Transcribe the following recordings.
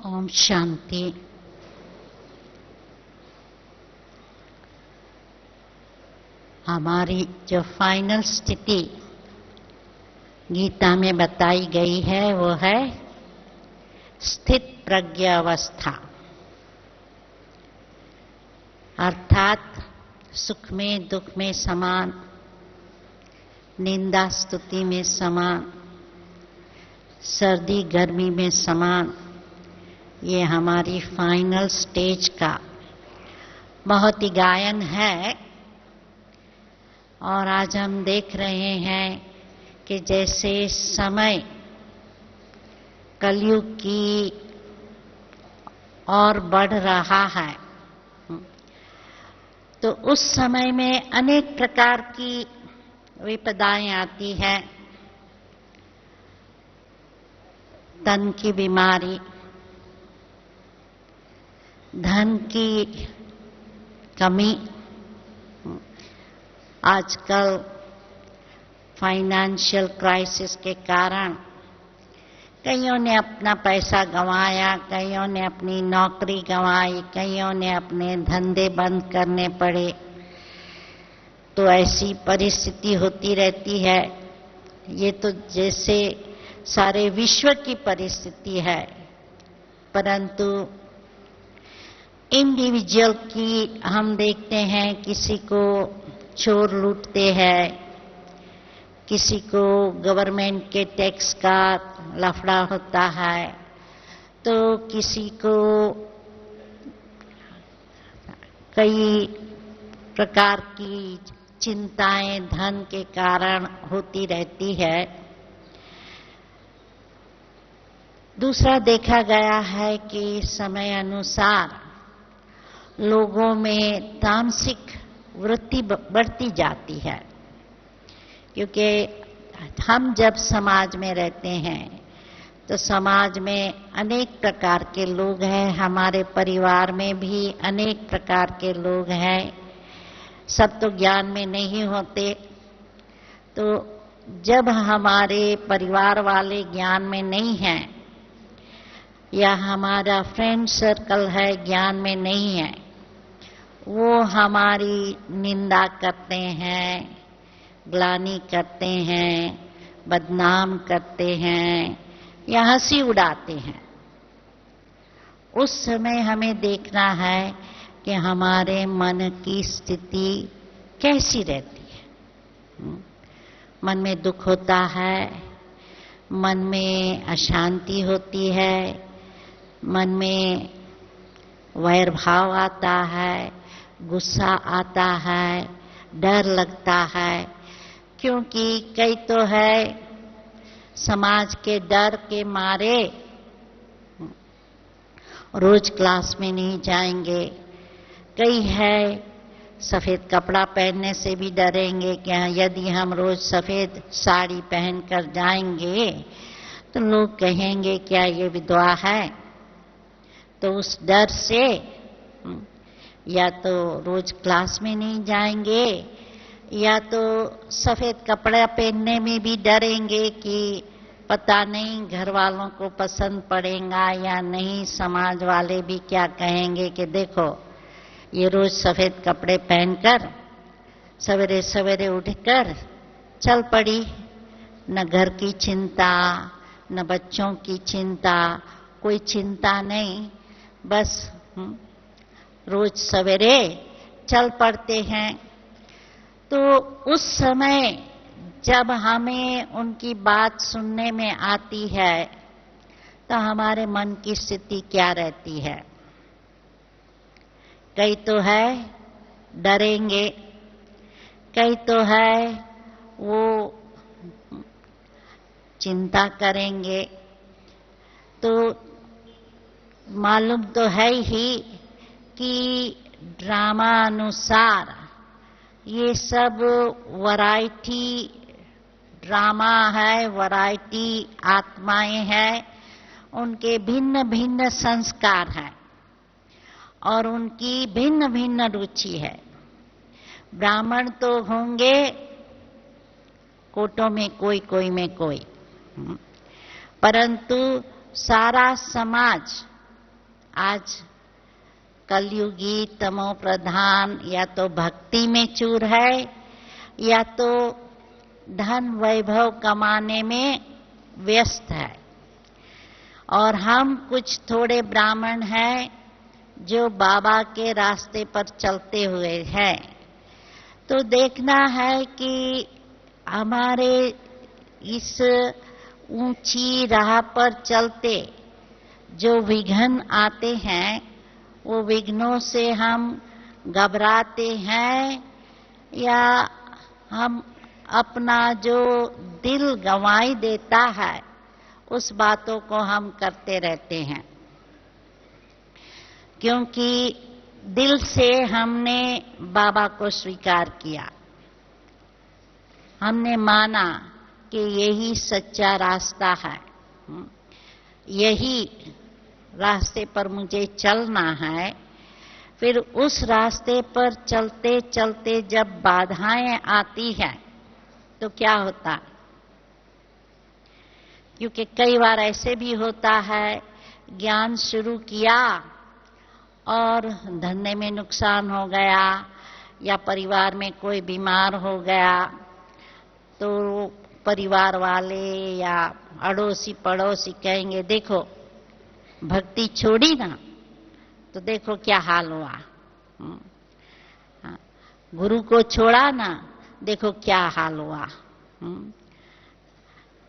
ओम शांति। हमारी जो फाइनल स्थिति गीता में बताई गई है वो है स्थित प्रज्ञ अवस्था, अर्थात सुख में दुख में समान, निंदा स्तुति में समान, सर्दी गर्मी में समान। ये हमारी फाइनल स्टेज का बहुत ही गायन है। और आज हम देख रहे हैं कि जैसे समय कलयुग की और बढ़ रहा है, तो उस समय में अनेक प्रकार की विपदाएं आती है। तन की बीमारी, धन की कमी, आजकल फाइनेंशियल क्राइसिस के कारण कईयों ने अपना पैसा गंवाया, कईयों ने अपनी नौकरी गंवाई, कईयों ने अपने धंधे बंद करने पड़े। तो ऐसी परिस्थिति होती रहती है। ये तो जैसे सारे विश्व की परिस्थिति है, परंतु इंडिविजुअल की हम देखते हैं, किसी को चोर लूटते हैं, किसी को गवर्नमेंट के टैक्स का लफड़ा होता है, तो किसी को कई प्रकार की चिंताएं धन के कारण होती रहती है। दूसरा देखा गया है कि समय अनुसार लोगों में तामसिक वृत्ति बढ़ती जाती है, क्योंकि हम जब समाज में रहते हैं तो समाज में अनेक प्रकार के लोग हैं, हमारे परिवार में भी अनेक प्रकार के लोग हैं। सब तो ज्ञान में नहीं होते, तो जब हमारे परिवार वाले ज्ञान में नहीं हैं या हमारा फ्रेंड सर्कल है ज्ञान में नहीं है, वो हमारी निंदा करते हैं, ग्लानि करते हैं, बदनाम करते हैं या हंसी उड़ाते हैं। उस समय हमें देखना है कि हमारे मन की स्थिति कैसी रहती है। मन में दुख होता है, मन में अशांति होती है, मन में वैर भाव आता है, गुस्सा आता है, डर लगता है। क्योंकि कई तो है समाज के डर के मारे रोज क्लास में नहीं जाएंगे, कई है सफेद कपड़ा पहनने से भी डरेंगे कि यदि हम रोज सफेद साड़ी पहनकर जाएंगे तो लोग कहेंगे क्या ये विधवा है। तो उस डर से या तो रोज क्लास में नहीं जाएंगे या तो सफेद कपड़ा पहनने में भी डरेंगे कि पता नहीं घर वालों को पसंद पड़ेगा या नहीं, समाज वाले भी क्या कहेंगे कि देखो ये रोज सफेद कपड़े पहनकर सवेरे सवेरे उठकर चल पड़ी, न घर की चिंता न बच्चों की चिंता, कोई चिंता नहीं, बस रोज सवेरे चल पड़ते हैं। तो उस समय जब हमें उनकी बात सुनने में आती है तो हमारे मन की स्थिति क्या रहती है। कई तो है डरेंगे, कई तो है वो चिंता करेंगे। तो मालूम तो है ही कि ड्रामा अनुसार ये सब वैरायटी ड्रामा है, वैरायटी आत्माएं हैं, उनके भिन्न भिन्न संस्कार हैं और उनकी भिन्न भिन्न रुचि है। ब्राह्मण तो होंगे कोटों में कोई, कोई में कोई, परंतु सारा समाज आज कलयुगी तमो प्रधान या तो भक्ति में चूर है या तो धन वैभव कमाने में व्यस्त है। और हम कुछ थोड़े ब्राह्मण हैं जो बाबा के रास्ते पर चलते हुए हैं। तो देखना है कि हमारे इस ऊंची राह पर चलते जो विघ्न आते हैं, वो विघ्नों से हम घबराते हैं या हम अपना जो दिल गंवाई देता है उस बातों को हम करते रहते हैं। क्योंकि दिल से हमने बाबा को स्वीकार किया, हमने माना कि यही सच्चा रास्ता है, यही रास्ते पर मुझे चलना है। फिर उस रास्ते पर चलते चलते जब बाधाएं आती हैं तो क्या होता? क्योंकि कई बार ऐसे भी होता है, ज्ञान शुरू किया और धंधे में नुकसान हो गया या परिवार में कोई बीमार हो गया, तो परिवार वाले या अड़ोसी पड़ोसी कहेंगे देखो भक्ति छोड़ी ना तो देखो क्या हाल हुआ, गुरु को छोड़ा ना देखो क्या हाल हुआ।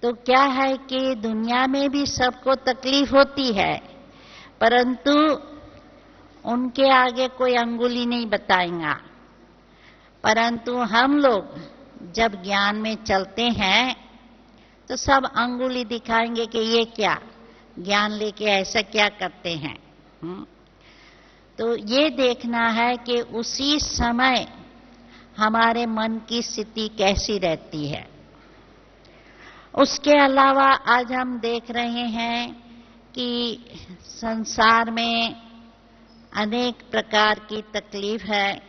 तो क्या है कि दुनिया में भी सबको तकलीफ होती है, परंतु उनके आगे कोई अंगुली नहीं बताएगा। परंतु हम लोग जब ज्ञान में चलते हैं तो सब अंगुली दिखाएंगे कि ये क्या ज्ञान लेके ऐसा क्या करते हैं। तो ये देखना है कि उसी समय हमारे मन की स्थिति कैसी रहती है। उसके अलावा आज हम देख रहे हैं कि संसार में अनेक प्रकार की तकलीफ है।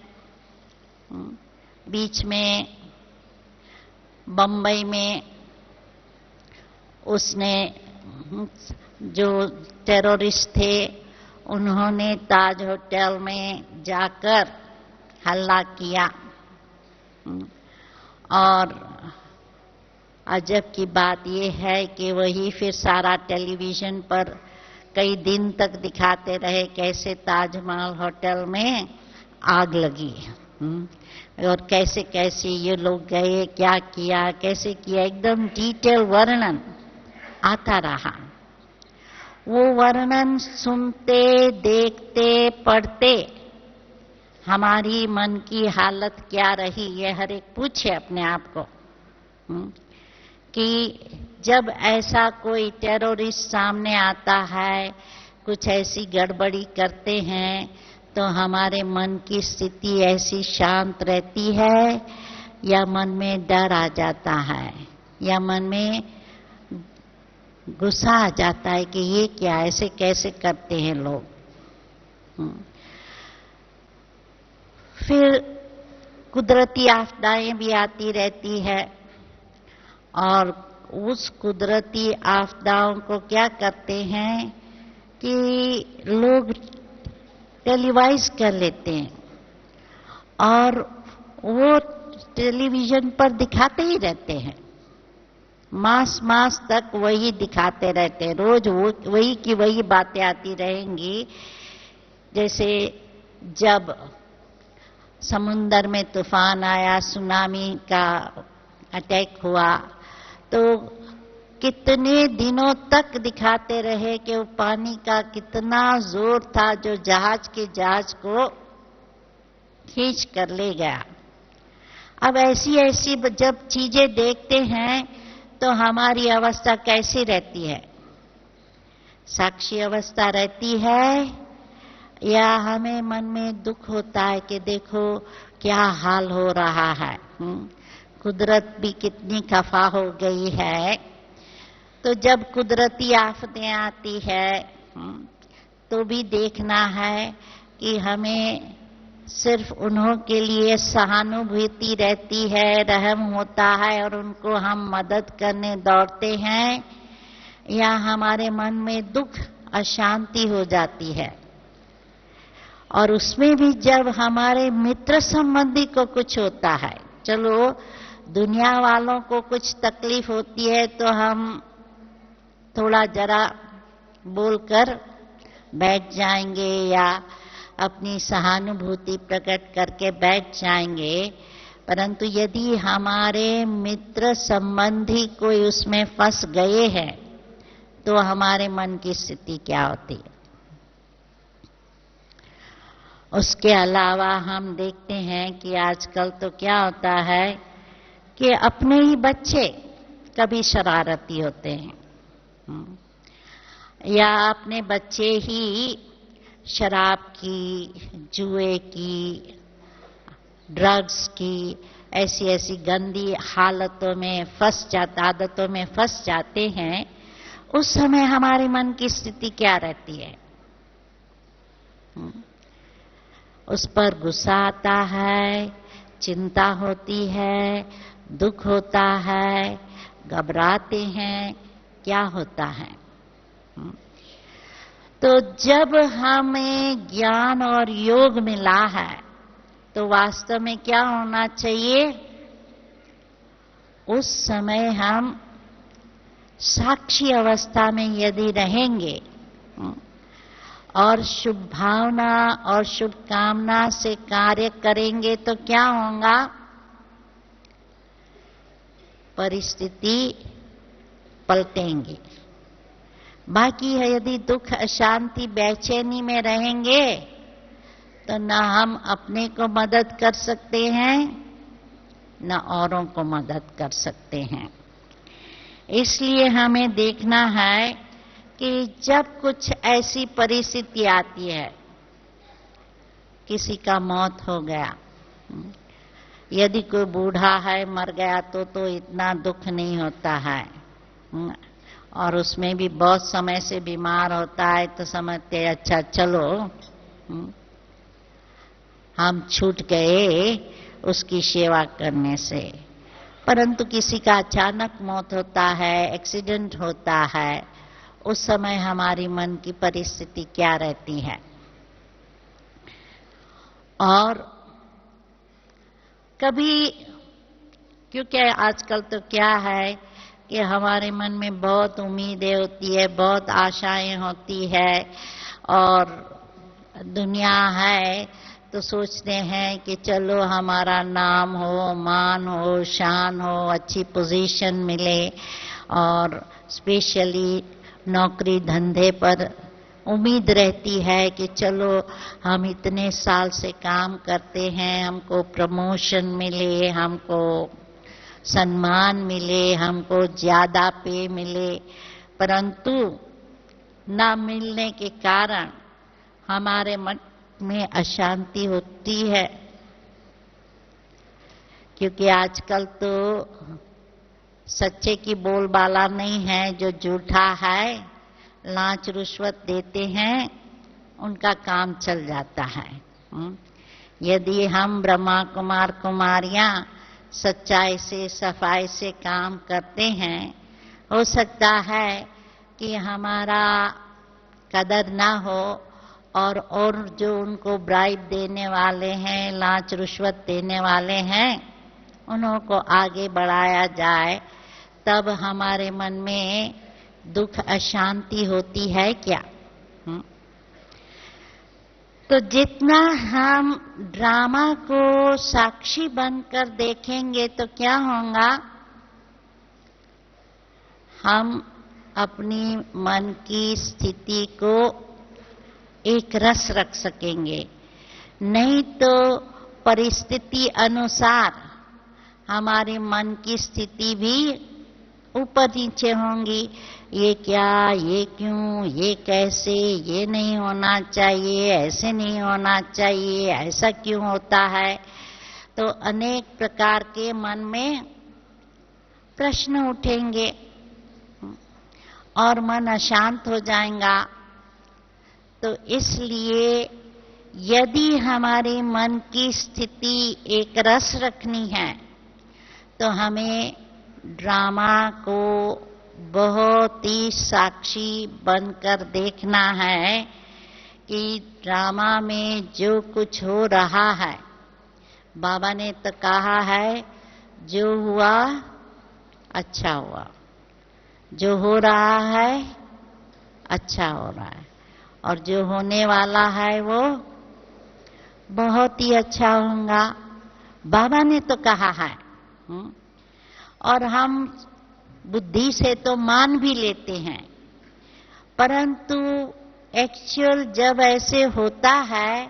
बीच में बंबई में उसने जो टेररिस्ट थे उन्होंने ताज होटल में जाकर हल्ला किया और अजब की बात यह है कि वही फिर सारा टेलीविजन पर कई दिन तक दिखाते रहे कैसे ताजमहल होटल में आग लगी और कैसे कैसे ये लोग गए, क्या किया, कैसे किया, एकदम डिटेल वर्णन आता रहा। वो वर्णन सुनते, देखते, पढ़ते हमारी मन की हालत क्या रही, ये हर एक पूछे अपने आप को कि जब ऐसा कोई टेररिस्ट सामने आता है, कुछ ऐसी गड़बड़ी करते हैं, तो हमारे मन की स्थिति ऐसी शांत रहती है या मन में डर आ जाता है या मन में गुस्सा आ जाता है कि ये क्या, ऐसे कैसे करते हैं लोग। फिर कुदरती आपदाएं भी आती रहती है और उस कुदरती आपदाओं को क्या करते हैं कि लोग टेलीवाइज कर लेते हैं और वो टेलीविजन पर दिखाते ही रहते हैं, मास तक वही दिखाते रहते हैं, रोज वही की वही बातें आती रहेंगी। जैसे जब समुंदर में तूफान आया, सुनामी का अटैक हुआ, तो कितने दिनों तक दिखाते रहे कि वो पानी का कितना जोर था जो जहाज को खींच कर ले गया। अब ऐसी ऐसी जब चीजें देखते हैं तो हमारी अवस्था कैसी रहती है? साक्षी अवस्था रहती है या हमें मन में दुख होता है कि देखो क्या हाल हो रहा है, कुदरत भी कितनी खफा हो गई है। तो जब कुदरती आफतें आती है तो भी देखना है कि हमें सिर्फ उन्हों के लिए सहानुभूति रहती है, रहम होता है और उनको हम मदद करने दौड़ते हैं, या हमारे मन में दुख अशांति हो जाती है। और उसमें भी जब हमारे मित्र संबंधी को कुछ होता है, चलो दुनिया वालों को कुछ तकलीफ होती है तो हम थोड़ा जरा बोलकर बैठ जाएंगे या अपनी सहानुभूति प्रकट करके बैठ जाएंगे, परंतु यदि हमारे मित्र संबंधी कोई उसमें फंस गए हैं तो हमारे मन की स्थिति क्या होती है। उसके अलावा हम देखते हैं कि आजकल तो क्या होता है कि अपने ही बच्चे कभी शरारती होते हैं या अपने बच्चे ही शराब की, जुए की, ड्रग्स की ऐसी गंदी आदतों में फंस जाते हैं। उस समय हमारे मन की स्थिति क्या रहती है? उस पर गुस्सा आता है, चिंता होती है, दुख होता है, घबराते हैं, क्या होता है। तो जब हमें ज्ञान और योग मिला है तो वास्तव में क्या होना चाहिए? उस समय हम साक्षी अवस्था में यदि रहेंगे और शुभ भावना और शुभकामना से कार्य करेंगे तो क्या होगा? परिस्थिति पलटेंगी। बाकी है यदि दुख, अशांति, बेचैनी में रहेंगे तो न हम अपने को मदद कर सकते हैं न औरों को मदद कर सकते हैं। इसलिए हमें देखना है कि जब कुछ ऐसी परिस्थिति आती है, किसी का मौत हो गया, यदि कोई बूढ़ा है मर गया तो इतना दुख नहीं होता है, और उसमें भी बहुत समय से बीमार होता है तो समझते अच्छा चलो हम छूट गए उसकी सेवा करने से। परंतु किसी का अचानक मौत होता है, एक्सीडेंट होता है, उस समय हमारी मन की परिस्थिति क्या रहती है? और कभी, क्योंकि आजकल तो क्या है कि हमारे मन में बहुत उम्मीदें होती है, बहुत आशाएं होती है, और दुनिया है तो सोचते हैं कि चलो हमारा नाम हो, मान हो, शान हो, अच्छी पोजीशन मिले, और स्पेशली नौकरी धंधे पर उम्मीद रहती है कि चलो हम इतने साल से काम करते हैं, हमको प्रमोशन मिले, हमको सम्मान मिले, हमको ज्यादा पे मिले, परंतु न मिलने के कारण हमारे मन में अशांति होती है। क्योंकि आजकल तो सच्चे की बोलबाला नहीं है, जो झूठा है, लांच रुश्वत देते हैं, उनका काम चल जाता है। यदि हम ब्रह्मा कुमार कुमारियां सच्चाई से, सफाई से काम करते हैं, हो सकता है कि हमारा कदर ना हो, और जो उनको ब्राइब देने वाले हैं, लांच रुश्वत देने वाले हैं, उन्हों को आगे बढ़ाया जाए, तब हमारे मन में दुख, अशांति होती है क्या? तो जितना हम ड्रामा को साक्षी बनकर देखेंगे तो क्या होगा? हम अपनी मन की स्थिति को एक रस रख सकेंगे, नहीं तो परिस्थिति अनुसार हमारे मन की स्थिति भी ऊपर नीचे होंगी। ये क्या, ये क्यों, ये कैसे, ये नहीं होना चाहिए, ऐसे नहीं होना चाहिए, ऐसा क्यों होता है? तो अनेक प्रकार के मन में प्रश्न उठेंगे और मन अशांत हो जाएगा। तो इसलिए यदि हमारे मन की स्थिति एक रस रखनी है तो हमें ड्रामा को बहुत ही साक्षी बनकर देखना है कि ड्रामा में जो कुछ हो रहा है, बाबा ने तो कहा है जो हुआ अच्छा हुआ, जो हो रहा है अच्छा हो रहा है, और जो होने वाला है वो बहुत ही अच्छा होगा। बाबा ने तो कहा है। और हम बुद्धि से तो मान भी लेते हैं, परंतु एक्चुअल जब ऐसे होता है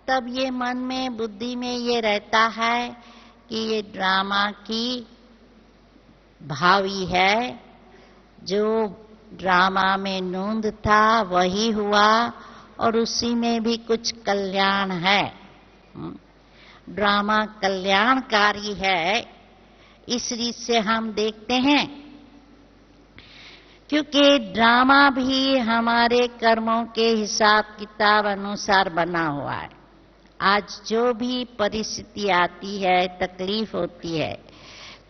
तब ये मन में, बुद्धि में ये रहता है कि ये ड्रामा की भावी है, जो ड्रामा में नूंद था वही हुआ और उसी में भी कुछ कल्याण है। ड्रामा कल्याणकारी है, इस रीत से हम देखते हैं, क्योंकि ड्रामा भी हमारे कर्मों के हिसाब किताब अनुसार बना हुआ है। आज जो भी परिस्थिति आती है, तकलीफ होती है,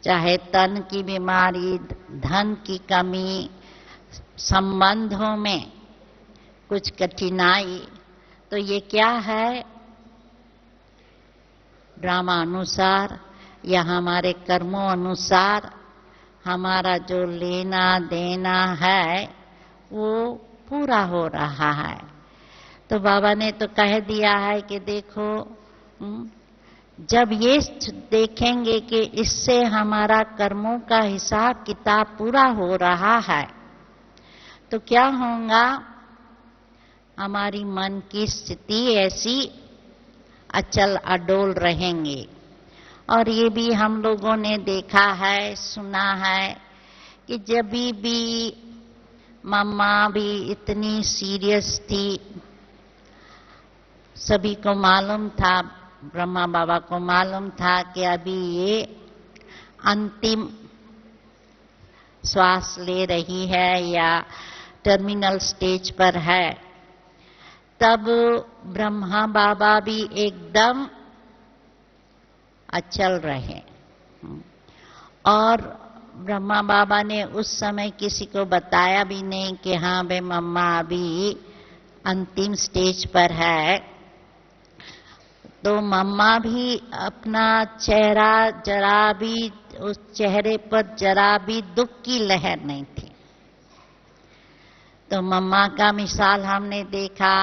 चाहे तन की बीमारी, धन की कमी, संबंधों में कुछ कठिनाई, तो ये क्या है? ड्रामा अनुसार या हमारे कर्मों अनुसार हमारा जो लेना देना है वो पूरा हो रहा है। तो बाबा ने तो कह दिया है कि देखो, जब ये देखेंगे कि इससे हमारा कर्मों का हिसाब किताब पूरा हो रहा है, तो क्या होगा? हमारी मन की स्थिति ऐसी अचल अडोल रहेंगे। और ये भी हम लोगों ने देखा है, सुना है कि जब भी मम्मा भी इतनी सीरियस थी, सभी को मालूम था, ब्रह्मा बाबा को मालूम था कि अभी ये अंतिम श्वास ले रही है या टर्मिनल स्टेज पर है, तब ब्रह्मा बाबा भी एकदम अचल रहे। और ब्रह्मा बाबा ने उस समय किसी को बताया भी नहीं कि हाँ बे मम्मा अभी अंतिम स्टेज पर है। तो मम्मा भी अपना चेहरा जरा भी, उस चेहरे पर जरा भी दुख की लहर नहीं थी। तो मम्मा का मिसाल हमने देखा,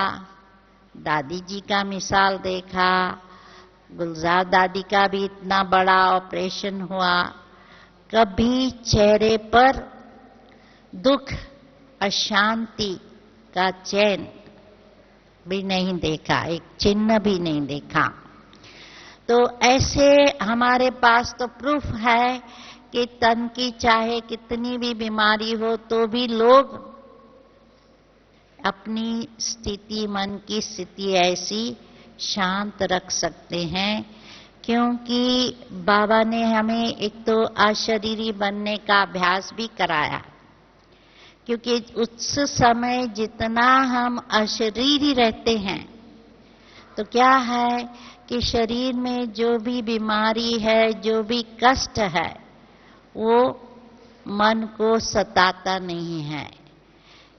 दादी जी का मिसाल देखा, गुलजार दादी का भी इतना बड़ा ऑपरेशन हुआ, कभी चेहरे पर दुख, अशांति का चैन भी नहीं देखा, एक चिन्ह भी नहीं देखा। तो ऐसे हमारे पास तो प्रूफ है कि तन की चाहे कितनी भी बीमारी हो तो भी लोग अपनी स्थिति, मन की स्थिति ऐसी शांत रख सकते हैं, क्योंकि बाबा ने हमें एक तो अशरीरी बनने का अभ्यास भी कराया। क्योंकि उस समय जितना हम अशरीरी रहते हैं, तो क्या है कि शरीर में जो भी बीमारी है, जो भी कष्ट है, वो मन को सताता नहीं है।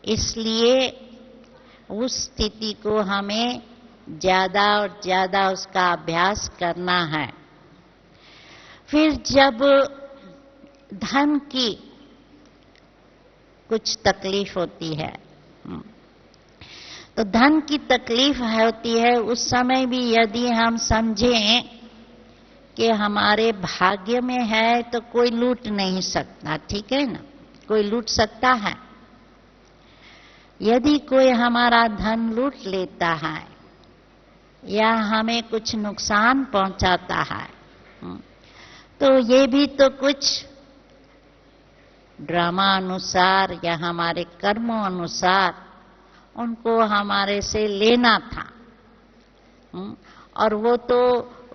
इसलिए उस स्थिति को हमें ज्यादा और ज्यादा उसका अभ्यास करना है। फिर जब धन की कुछ तकलीफ होती है, तो धन की तकलीफ होती है, उस समय भी यदि हम समझें कि हमारे भाग्य में है तो कोई लूट नहीं सकता, ठीक है ना? कोई लूट सकता है? यदि कोई हमारा धन लूट लेता है या हमें कुछ नुकसान पहुंचाता है, तो ये भी तो कुछ ड्रामा अनुसार या हमारे कर्मों अनुसार उनको हमारे से लेना था। और वो तो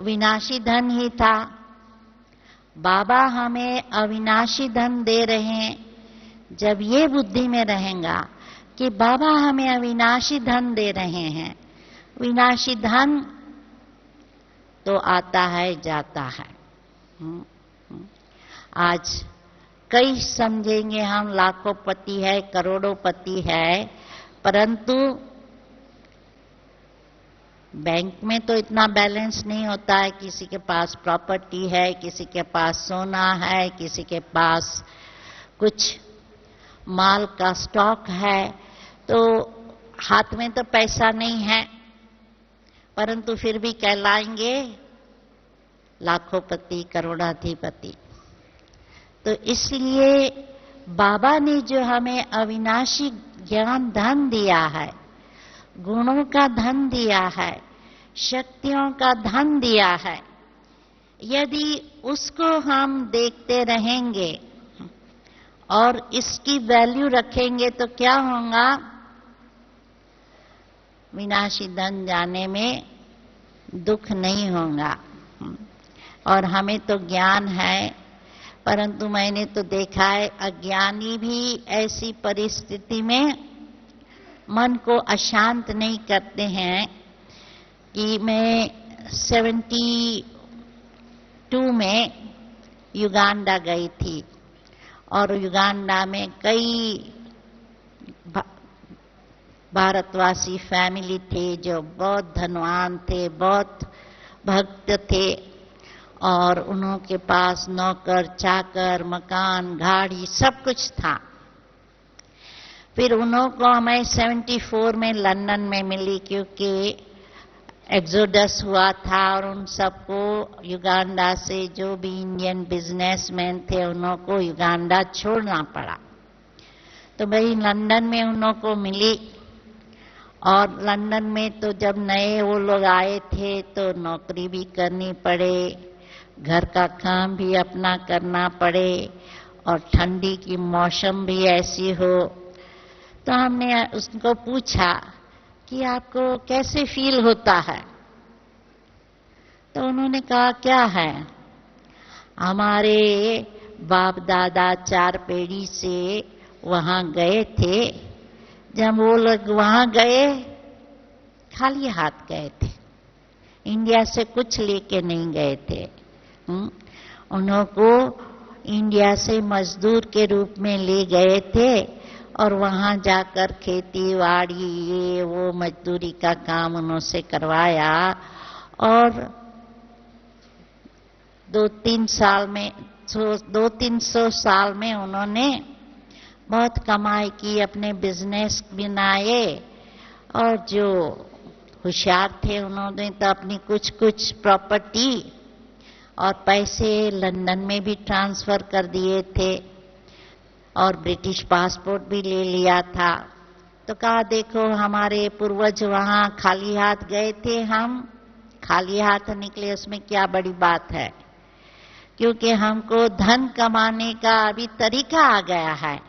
विनाशी धन ही था। बाबा हमें अविनाशी धन दे रहे हैं। जब ये बुद्धि में रहेगा कि बाबा हमें अविनाशी धन दे रहे हैं, विनाशी धन तो आता है जाता है। आज कई समझेंगे हम लाखों पति है, करोड़ों पति है, परंतु बैंक में तो इतना बैलेंस नहीं होता है, किसी के पास प्रॉपर्टी है, किसी के पास सोना है, किसी के पास कुछ माल का स्टॉक है, तो हाथ में तो पैसा नहीं है, परंतु फिर भी कहलाएंगे लाखोंपति, करोड़ाधिपति। तो इसलिए बाबा ने जो हमें अविनाशी ज्ञान धन दिया है, गुणों का धन दिया है, शक्तियों का धन दिया है, यदि उसको हम देखते रहेंगे और इसकी वैल्यू रखेंगे तो क्या होगा? विनाशी धन जाने में दुख नहीं होगा। और हमें तो ज्ञान है, परंतु मैंने तो देखा है अज्ञानी भी ऐसी परिस्थिति में मन को अशांत नहीं करते हैं। कि मैं 72 में युगांडा गई थी और युगांडा में कई भारतवासी फैमिली थे जो बहुत धनवान थे, बहुत भक्त थे और उनके पास नौकर चाकर, मकान, गाड़ी सब कुछ था। फिर उनको मैं 74 में लंदन में मिली, क्योंकि एक्सोडस हुआ था और उन सबको युगांडा से जो भी इंडियन बिजनेसमैन थे उनको युगांडा छोड़ना पड़ा। तो मैं लंदन में उनको मिली और लंदन में तो जब नए वो लोग आए थे तो नौकरी भी करनी पड़े, घर का काम भी अपना करना पड़े और ठंडी की मौसम भी ऐसी हो। तो हमने उसको पूछा कि आपको कैसे फील होता है? तो उन्होंने कहा क्या है, हमारे बाप दादा 4 पीढ़ी से वहां गए थे, जब वो लोग वहां गए खाली हाथ गए थे, इंडिया से कुछ लेके नहीं गए थे। उनको इंडिया से मजदूर के रूप में ले गए थे और वहां जाकर खेती बाड़ी ये वो मजदूरी का काम उनसे करवाया और 200-300 साल में उन्होंने बहुत कमाई की, अपने बिजनेस बनाए और जो होशियार थे उन्होंने तो अपनी कुछ प्रॉपर्टी और पैसे लंदन में भी ट्रांसफर कर दिए थे और ब्रिटिश पासपोर्ट भी ले लिया था। तो कहा देखो हमारे पूर्वज वहां खाली हाथ गए थे, हम खाली हाथ निकले, उसमें क्या बड़ी बात है? क्योंकि हमको धन कमाने का अभी तरीका आ गया है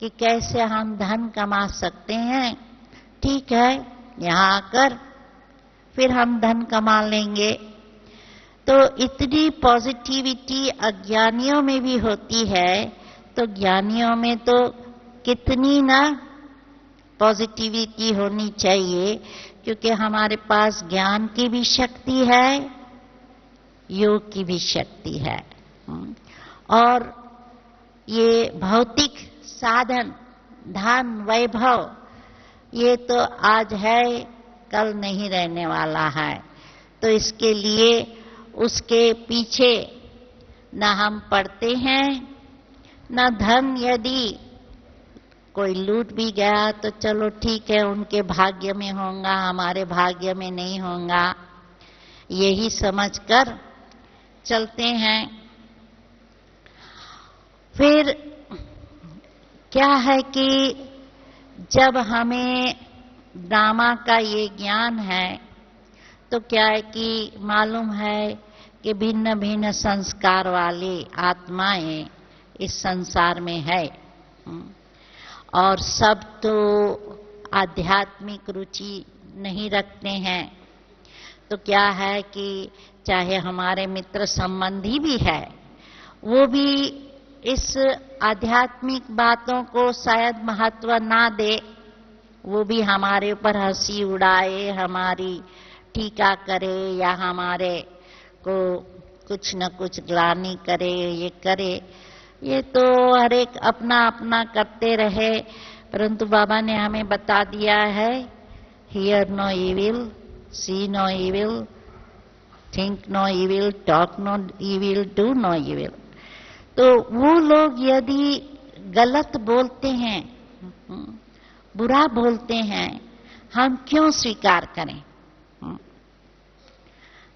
कि कैसे हम धन कमा सकते हैं। ठीक है, यहाँ आकर फिर हम धन कमा लेंगे। तो इतनी पॉजिटिविटी अज्ञानियों में भी होती है, तो ज्ञानियों में तो कितनी ना पॉजिटिविटी होनी चाहिए, क्योंकि हमारे पास ज्ञान की भी शक्ति है, योग की भी शक्ति है। और ये भौतिक साधन, धन, वैभव, ये तो आज है कल नहीं रहने वाला है। तो इसके लिए उसके पीछे न हम पड़ते हैं, न धन यदि कोई लूट भी गया तो चलो ठीक है, उनके भाग्य में होगा, हमारे भाग्य में नहीं होगा, यही समझकर चलते हैं। फिर क्या है कि जब हमें ड्रामा का ये ज्ञान है तो क्या है कि मालूम है कि भिन्न भिन्न संस्कार वाली आत्माएं इस संसार में है और सब तो आध्यात्मिक रुचि नहीं रखते हैं। तो क्या है कि चाहे हमारे मित्र संबंधी भी है, वो भी इस आध्यात्मिक बातों को शायद महत्व ना दे, वो भी हमारे ऊपर हंसी उड़ाए, हमारी टीका करे या हमारे को कुछ न कुछ ग्लानि करे, ये करे, ये तो हर एक अपना अपना करते रहे। परंतु बाबा ने हमें बता दिया है, hear no evil, see no evil, think no evil, talk no evil, do no evil. तो वो लोग यदि गलत बोलते हैं, बुरा बोलते हैं, हम क्यों स्वीकार करें?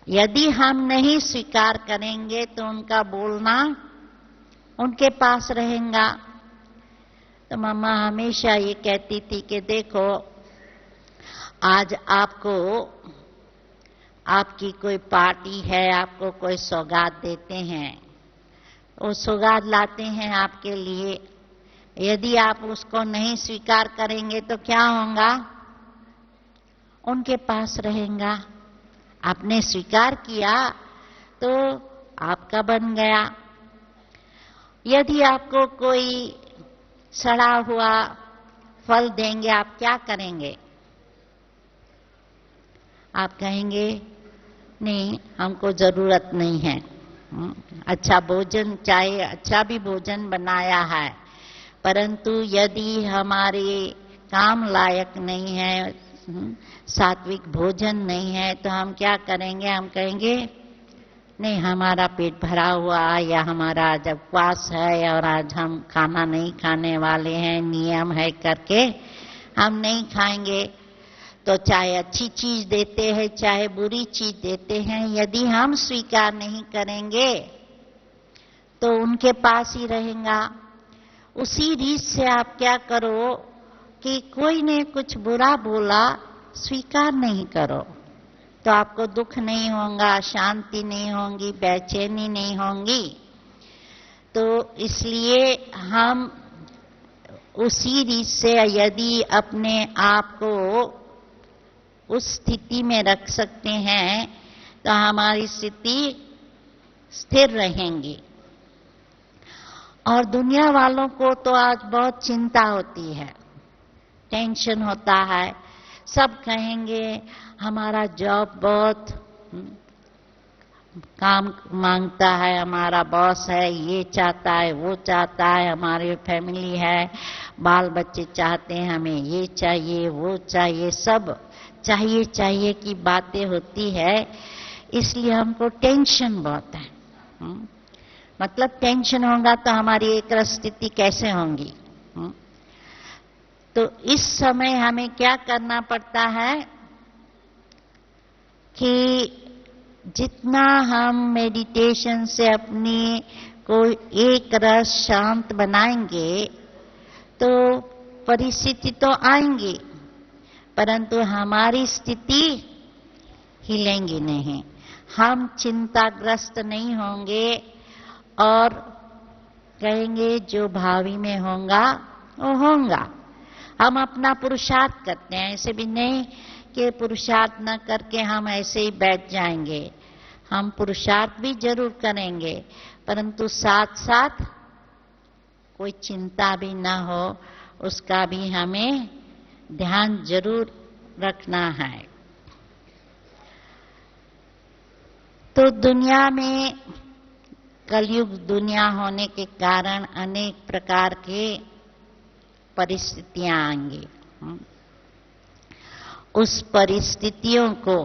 यदि हम नहीं स्वीकार करेंगे तो उनका बोलना उनके पास रहेगा। तो मम्मा हमेशा ये कहती थी कि देखो, आज आपको आपकी कोई पार्टी है, आपको कोई सौगात देते हैं, वो सौगात लाते हैं आपके लिए, यदि आप उसको नहीं स्वीकार करेंगे तो क्या होगा? उनके पास रहेगा। आपने स्वीकार किया तो आपका बन गया। यदि आपको कोई सड़ा हुआ फल देंगे, आप क्या करेंगे? आप कहेंगे नहीं, हमको जरूरत नहीं है। अच्छा भोजन, चाहे अच्छा भी भोजन बनाया है, परंतु यदि हमारे काम लायक नहीं है, सात्विक भोजन नहीं है, तो हम क्या करेंगे? हम कहेंगे नहीं, हमारा पेट भरा हुआ, या हमारा जब उपवास है और आज हम खाना नहीं खाने वाले हैं, नियम है करके हम नहीं खाएंगे। तो चाहे अच्छी चीज देते हैं, चाहे बुरी चीज देते हैं, यदि हम स्वीकार नहीं करेंगे तो उनके पास ही रहेगा। उसी रीत से आप क्या करो कि कोई ने कुछ बुरा बोला, स्वीकार नहीं करो, तो आपको दुख नहीं होगा, शांति नहीं होगी, बेचैनी नहीं होगी। तो इसलिए हम उसी रीत से यदि अपने आप को उस स्थिति में रख सकते हैं तो हमारी स्थिति स्थिर रहेंगी। और दुनिया वालों को तो आज बहुत चिंता होती है, टेंशन होता है। सब कहेंगे हमारा जॉब बहुत काम मांगता है, हमारा बॉस है, ये चाहता है, वो चाहता है, हमारी फैमिली है, बाल बच्चे चाहते हैं, हमें ये चाहिए, वो चाहिए, सब चाहिए चाहिए की बातें होती है। इसलिए हमको टेंशन बहुत है। मतलब टेंशन होगा तो हमारी एक स्थिति कैसे होगी? तो इस समय हमें क्या करना पड़ता है कि जितना हम मेडिटेशन से अपनी को एक रस शांत बनाएंगे तो परिस्थिति तो आएंगी, परंतु हमारी स्थिति हिलेंगी नहीं। हम चिंताग्रस्त नहीं होंगे और कहेंगे जो भावी में होगा वो होगा। हम अपना पुरुषार्थ करते हैं, ऐसे भी नहीं कि पुरुषार्थ न करके हम ऐसे ही बैठ जाएंगे। हम पुरुषार्थ भी जरूर करेंगे, परंतु साथ साथ कोई चिंता भी ना हो, उसका भी हमें ध्यान जरूर रखना है। तो दुनिया में कलयुग दुनिया होने के कारण अनेक प्रकार के परिस्थितियां आएंगी। उस परिस्थितियों को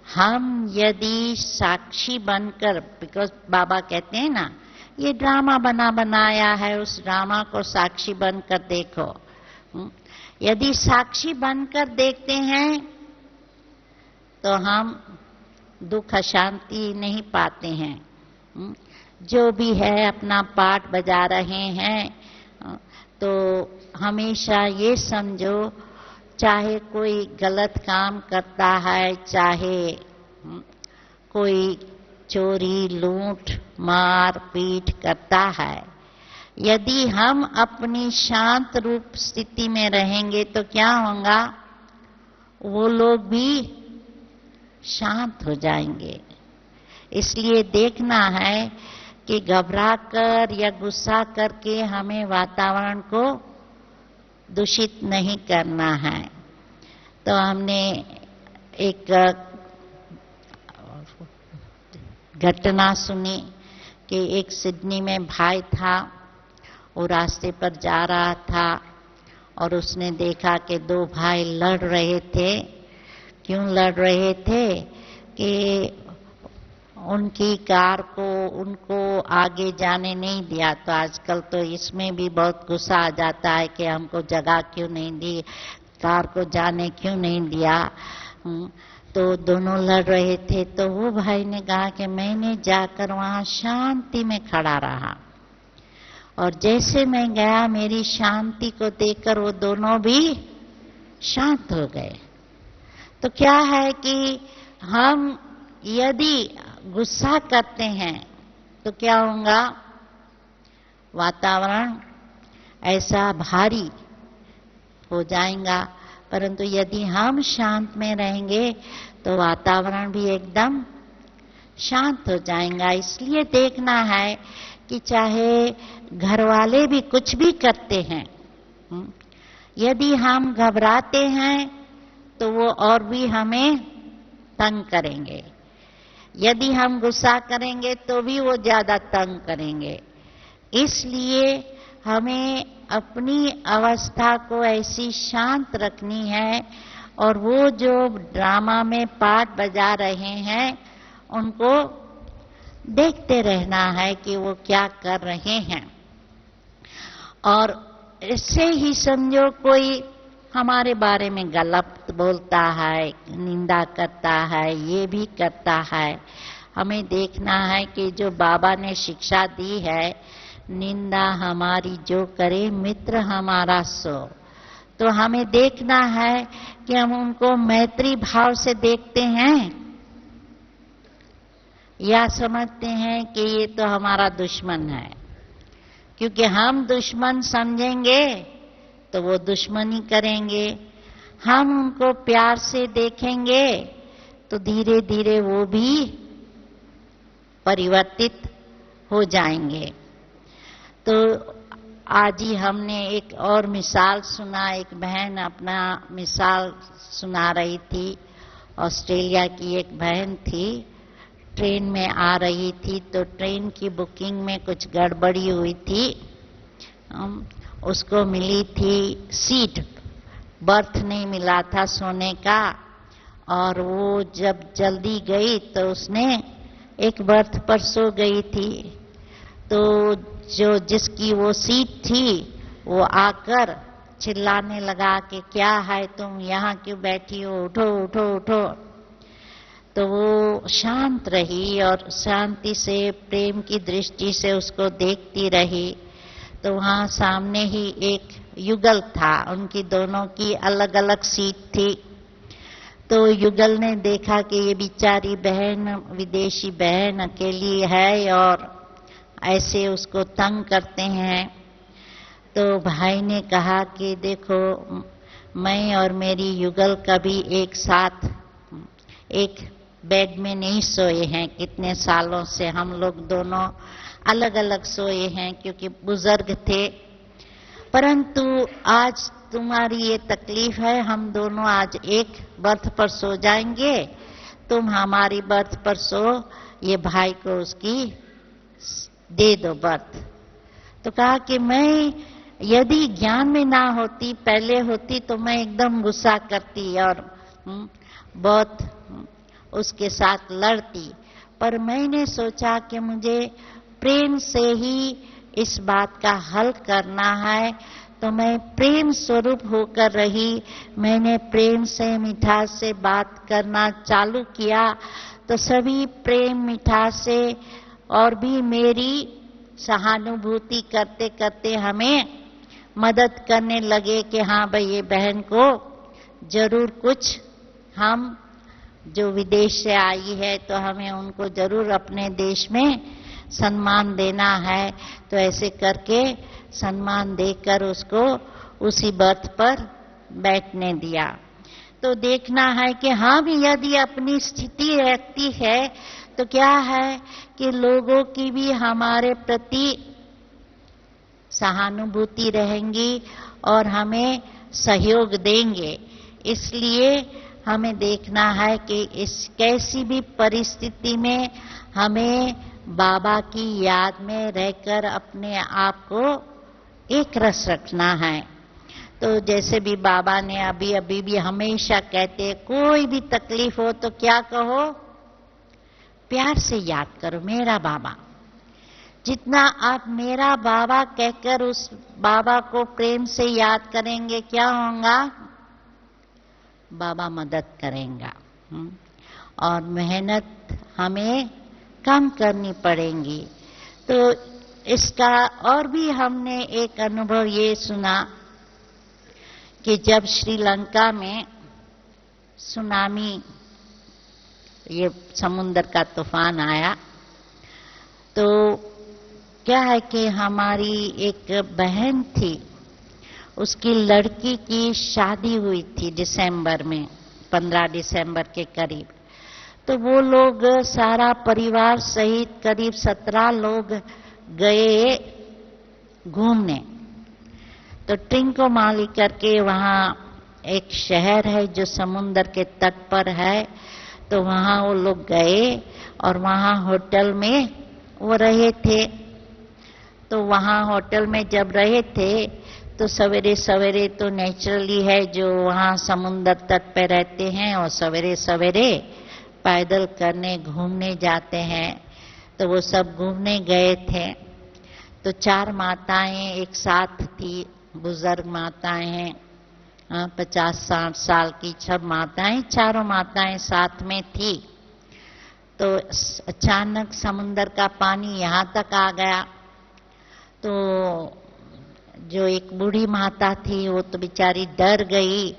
हम यदि साक्षी बनकर, बिकॉज बाबा कहते हैं ना, ये ड्रामा बना बनाया है, उस ड्रामा को साक्षी बनकर देखो। यदि साक्षी बनकर देखते हैं तो हम दुख अशांति नहीं पाते हैं। जो भी है अपना पाठ बजा रहे हैं, तो हमेशा ये समझो, चाहे कोई गलत काम करता है, चाहे कोई चोरी लूट मार पीट करता है, यदि हम अपनी शांत रूप स्थिति में रहेंगे तो क्या होगा? वो लोग भी शांत हो जाएंगे। इसलिए देखना है कि घबरा कर या गुस्सा करके हमें वातावरण को दूषित नहीं करना है। तो हमने एक घटना सुनी कि एक सिडनी में भाई था, वो रास्ते पर जा रहा था और उसने देखा कि दो भाई लड़ रहे थे, क्यों लड़ रहे थे कि उनकी कार को उनको आगे जाने नहीं दिया। तो आजकल तो इसमें भी बहुत गुस्सा आ जाता है कि हमको जगह क्यों नहीं दी, कार को जाने क्यों नहीं दिया। तो दोनों लड़ रहे थे। तो वो भाई ने कहा कि मैंने जाकर वहां शांति में खड़ा रहा, और जैसे मैं गया मेरी शांति को देखकर वो दोनों भी शांत हो गए। तो क्या है कि हम यदि गुस्सा करते हैं तो क्या होगा, वातावरण ऐसा भारी हो जाएगा। परंतु यदि हम शांत में रहेंगे तो वातावरण भी एकदम शांत हो जाएगा। इसलिए देखना है कि चाहे घर वाले भी कुछ भी करते हैं, यदि हम घबराते हैं तो वो और भी हमें तंग करेंगे। यदि हम गुस्सा करेंगे तो भी वो ज्यादा तंग करेंगे। इसलिए हमें अपनी अवस्था को ऐसी शांत रखनी है, और वो जो ड्रामा में पार्ट बजा रहे हैं उनको देखते रहना है कि वो क्या कर रहे हैं। और इससे ही समझो कोई हमारे बारे में गलत बोलता है, निंदा करता है, ये भी करता है, हमें देखना है कि जो बाबा ने शिक्षा दी है, निंदा हमारी जो करे मित्र हमारा सो। तो हमें देखना है कि हम उनको मैत्री भाव से देखते हैं या समझते हैं कि ये तो हमारा दुश्मन है। क्योंकि हम दुश्मन समझेंगे तो वो दुश्मनी करेंगे। हम उनको प्यार से देखेंगे तो धीरे धीरे वो भी परिवर्तित हो जाएंगे। तो आज ही हमने एक और मिसाल सुना, एक बहन अपना मिसाल सुना रही थी। ऑस्ट्रेलिया की एक बहन थी, ट्रेन में आ रही थी, तो ट्रेन की बुकिंग में कुछ गड़बड़ी हुई थी। उसको मिली थी सीट, बर्थ नहीं मिला था सोने का, और वो जब जल्दी गई तो उसने एक बर्थ पर सो गई थी। तो जो जिसकी वो सीट थी वो आकर चिल्लाने लगा कि क्या है तुम यहाँ क्यों बैठी हो, उठो उठो उठो। तो वो शांत रही और शांति से प्रेम की दृष्टि से उसको देखती रही। तो वहां सामने ही एक युगल था, उनकी दोनों की अलग अलग सीट थी। तो युगल ने देखा कि ये बेचारी बहन, विदेशी बहन अकेली है और ऐसे उसको तंग करते हैं। तो भाई ने कहा कि देखो, मैं और मेरी युगल कभी एक साथ एक बेड में नहीं सोए हैं, कितने सालों से हम लोग दोनों अलग अलग सोए हैं क्योंकि बुजुर्ग थे। परंतु आज तुम्हारी ये तकलीफ है, हम दोनों आज एक बर्थ पर सो जाएंगे, तुम हमारी बर्थ पर सो, ये भाई को उसकी दे दो बर्थ। तो कहा कि मैं यदि ज्ञान में ना होती, पहले होती तो मैं एकदम गुस्सा करती और बहुत उसके साथ लड़ती। पर मैंने सोचा कि मुझे प्रेम से ही इस बात का हल करना है, तो मैं प्रेम स्वरूप होकर रही। मैंने प्रेम से, मिठास से बात करना चालू किया, तो सभी प्रेम मिठास से और भी मेरी सहानुभूति करते करते हमें मदद करने लगे कि हाँ भाई, ये बहन को जरूर कुछ, हम जो विदेश से आई है तो हमें उनको जरूर अपने देश में सम्मान देना है। तो ऐसे करके सम्मान देकर उसको उसी बर्थ पर बैठने दिया। तो देखना है कि हम यदि अपनी स्थिति रखती है तो क्या है कि लोगों की भी हमारे प्रति सहानुभूति रहेंगी और हमें सहयोग देंगे। इसलिए हमें देखना है कि इस कैसी भी परिस्थिति में हमें बाबा की याद में रहकर अपने आप को एक रस रखना है। तो तो जैसे भी बाबा ने अभी भी हमेशा कहते हैं, कोई भी तकलीफ हो तो क्या कहो, प्यार से याद करो मेरा बाबा। जितना आप मेरा बाबा कहकर उस बाबा को प्रेम से याद करेंगे, क्या होगा, बाबा मदद करेगा। और मेहनत हमें कम करनी पड़ेगी। तो इसका और भी हमने एक अनुभव ये सुना कि जब श्रीलंका में सुनामी, ये समुद्र का तूफान आया, तो क्या है कि हमारी एक बहन थी, उसकी लड़की की शादी हुई थी दिसंबर में, 15 दिसंबर के करीब। तो वो लोग सारा परिवार सहित करीब 17 लोग गए घूमने। तो ट्रिंकोमाली करके वहाँ एक शहर है जो समुद्र के तट पर है, तो वहाँ वो लोग गए और वहाँ होटल में वो रहे थे। तो वहाँ होटल में जब रहे थे तो सवेरे सवेरे तो नेचुरली है जो वहाँ समुद्र तट पे रहते हैं और सवेरे सवेरे पैदल करने घूमने जाते हैं। तो वो सब घूमने गए थे। तो 4 माताएं एक साथ थी, बुजुर्ग माताएं हैं, 50-60 साल की 6 माताएं, चारों माताएं साथ में थी। तो अचानक समुद्र का पानी यहाँ तक आ गया। तो जो एक बूढ़ी माता थी वो तो बेचारी डर गई।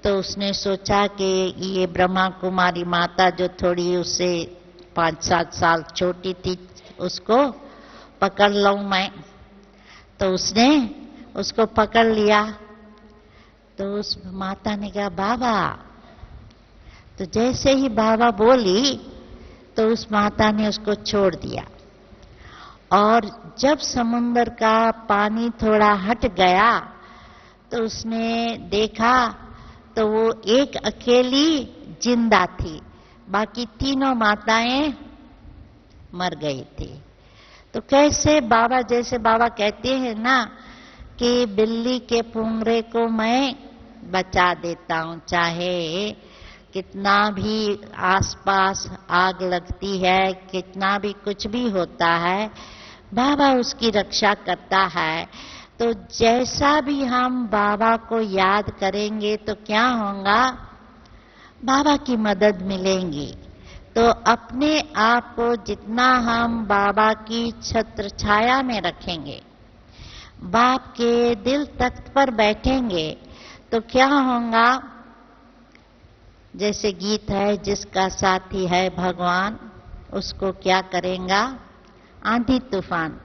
तो उसने सोचा कि ये ब्रह्मा कुमारी माता जो थोड़ी उससे 5-7 साल छोटी थी, उसको पकड़ लूं मैं। तो उसने उसको पकड़ लिया। तो उस माता ने कहा बाबा। तो जैसे ही बाबा बोली तो उस माता ने उसको छोड़ दिया। और जब समुद्र का पानी थोड़ा हट गया तो उसने देखा तो वो एक अकेली जिंदा थी, बाकी तीनों माताएं मर गई थी। तो कैसे बाबा, जैसे बाबा कहते हैं ना कि बिल्ली के पुंगरे को मैं बचा देता हूं, चाहे कितना भी आसपास आग लगती है, कितना भी कुछ भी होता है, बाबा उसकी रक्षा करता है। तो जैसा भी हम बाबा को याद करेंगे तो क्या होगा, बाबा की मदद मिलेंगी। तो अपने आप को जितना हम बाबा की छत्र छाया में रखेंगे, बाप के दिल तख्त पर बैठेंगे, तो क्या होगा, जैसे गीत है, जिसका साथी है भगवान उसको क्या करेगा, आंधी तूफान।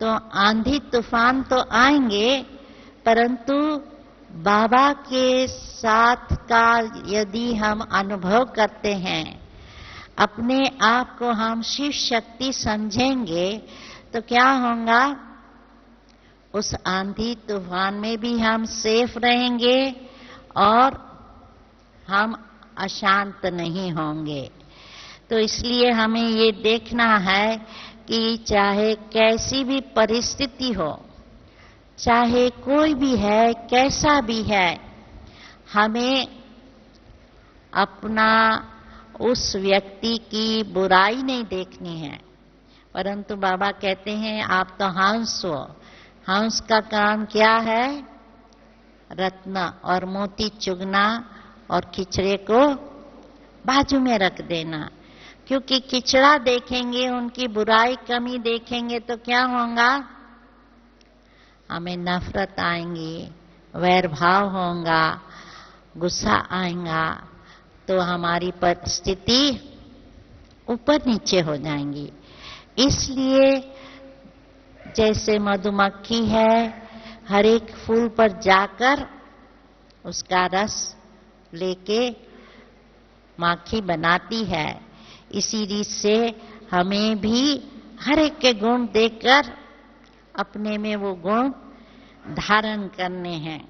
तो आंधी तूफान तो आएंगे, परंतु बाबा के साथ का यदि हम अनुभव करते हैं, अपने आप को हम शिव शक्ति समझेंगे, तो क्या होगा, उस आंधी तूफान में भी हम सेफ रहेंगे और हम अशांत नहीं होंगे। तो इसलिए हमें ये देखना है कि चाहे कैसी भी परिस्थिति हो, चाहे कोई भी है, कैसा भी है, हमें अपना उस व्यक्ति की बुराई नहीं देखनी है। परंतु बाबा कहते हैं आप तो हंस हो, हंस का काम क्या है, रत्न और मोती चुगना और खिचड़े को बाजू में रख देना। क्योंकि खिचड़ा देखेंगे, उनकी बुराई कमी देखेंगे तो क्या होगा, हमें नफरत आएंगी, वैर भाव होगा, गुस्सा आएगा, तो हमारी परिस्थिति ऊपर नीचे हो जाएंगी। इसलिए जैसे मधुमक्खी है, हर एक फूल पर जाकर उसका रस लेके माखी बनाती है, इसी रीत से हमें भी हर एक के गुण देखकर अपने में वो गुण धारण करने हैं।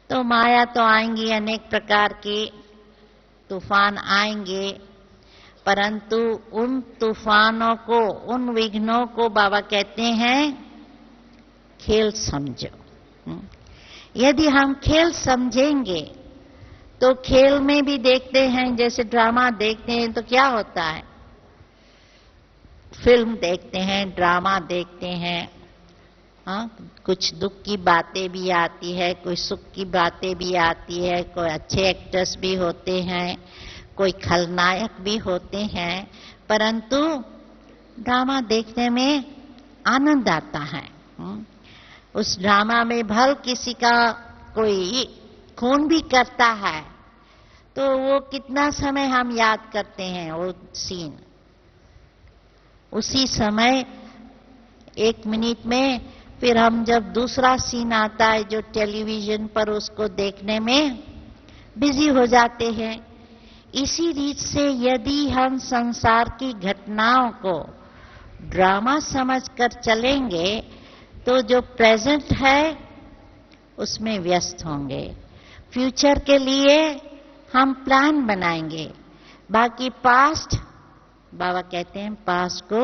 तो माया तो आएंगी, अनेक प्रकार के तूफान आएंगे, परंतु उन तूफानों को, उन विघ्नों को बाबा कहते हैं खेल समझो। यदि हम खेल समझेंगे तो खेल में भी देखते हैं, जैसे ड्रामा देखते हैं तो क्या होता है, फिल्म देखते हैं, ड्रामा देखते हैं, हाँ, कुछ दुख की बातें भी आती है, कोई सुख की बातें भी आती है, कोई अच्छे एक्टर्स भी होते हैं, कोई खलनायक भी होते हैं, परंतु ड्रामा देखने में आनंद आता है। उस ड्रामा में भल किसी का कोई खून भी करता है तो वो कितना समय हम याद करते हैं वो सीन, उसी समय 1 मिनट में फिर हम जब दूसरा सीन आता है जो टेलीविजन पर, उसको देखने में बिजी हो जाते हैं। इसी रीत से यदि हम संसार की घटनाओं को ड्रामा समझकर चलेंगे तो जो प्रेजेंट है उसमें व्यस्त होंगे, फ्यूचर के लिए हम प्लान बनाएंगे, बाकी पास्ट, बाबा कहते हैं पास्ट को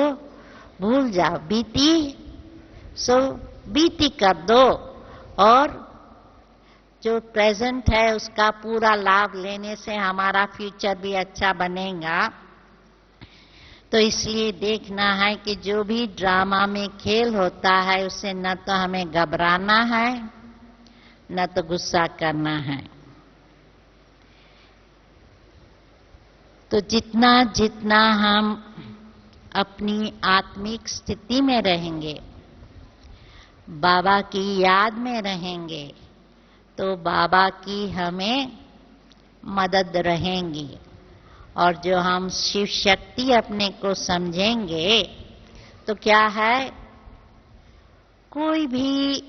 भूल जाओ, बीती सो बीती कर दो, और जो प्रेजेंट है उसका पूरा लाभ लेने से हमारा फ्यूचर भी अच्छा बनेगा। तो इसलिए देखना है कि जो भी ड्रामा में खेल होता है उससे न तो हमें घबराना है न तो गुस्सा करना है। तो जितना जितना हम अपनी आत्मिक स्थिति में रहेंगे, बाबा की याद में रहेंगे, तो बाबा की हमें मदद रहेंगी। और जो हम शिव शक्ति अपने को समझेंगे तो क्या है, कोई भी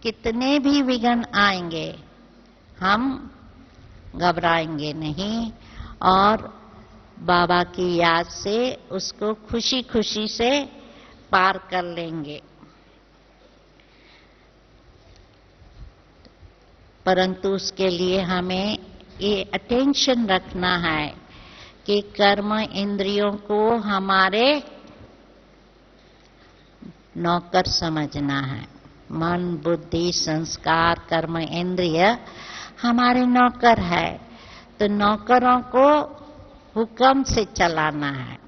कितने भी विघ्न आएंगे हम घबराएंगे नहीं, और बाबा की याद से उसको खुशी खुशी से पार कर लेंगे। परंतु उसके लिए हमें ये अटेंशन रखना है कि कर्म इंद्रियों को हमारे नौकर समझना है। मन, बुद्धि, संस्कार, कर्म, इंद्रिय हमारे नौकर है, तो नौकरों को हुक्म से चलाना है।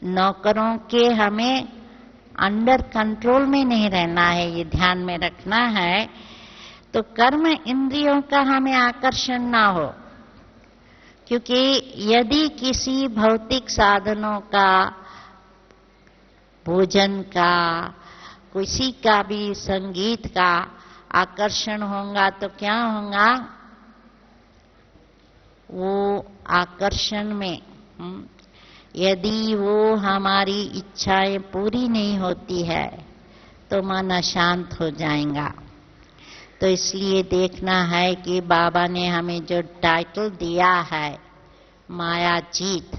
नौकरों के हमें अंडर कंट्रोल में नहीं रहना है, ये ध्यान में रखना है। तो कर्म इंद्रियों का हमें आकर्षण ना हो, क्योंकि यदि किसी भौतिक साधनों का, भोजन का, किसी का भी संगीत का आकर्षण होगा तो क्या होगा, वो आकर्षण में यदि वो हमारी इच्छाएं पूरी नहीं होती है तो मन अशांत हो जाएगा। तो इसलिए देखना है कि बाबा ने हमें जो टाइटल दिया है माया जीत,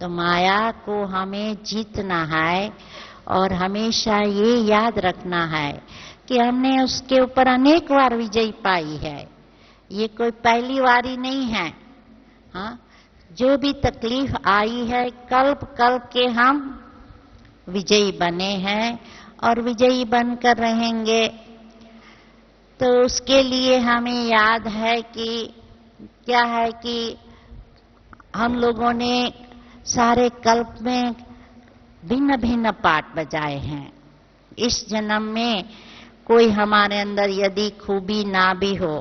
तो माया को हमें जीतना है, और हमेशा ये याद रखना है कि हमने उसके ऊपर अनेक बार विजय पाई है, ये कोई पहली बारी नहीं है। हाँ, जो भी तकलीफ आई है कल्प कल्प के हम विजयी बने हैं और विजयी बनकर रहेंगे। तो उसके लिए हमें याद है कि क्या है कि हम लोगों ने सारे कल्प में भिन्न भिन्न पाठ बजाए हैं। इस जन्म में कोई हमारे अंदर यदि खूबी ना भी हो,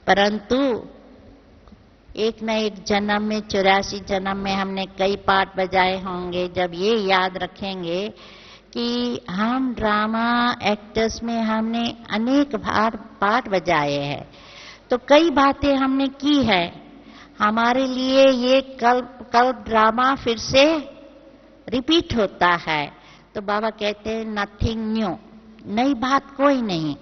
परंतु एक न एक जन्म में 84 जन्म में हमने कई पाठ बजाए होंगे। जब ये याद रखेंगे कि हम ड्रामा एक्टर्स में हमने अनेक बार पाठ बजाए हैं, तो कई बातें हमने की है, हमारे लिए ये कल्प ड्रामा फिर से रिपीट होता है। तो बाबा कहते हैं नथिंग न्यू, नई बात कोई नहीं।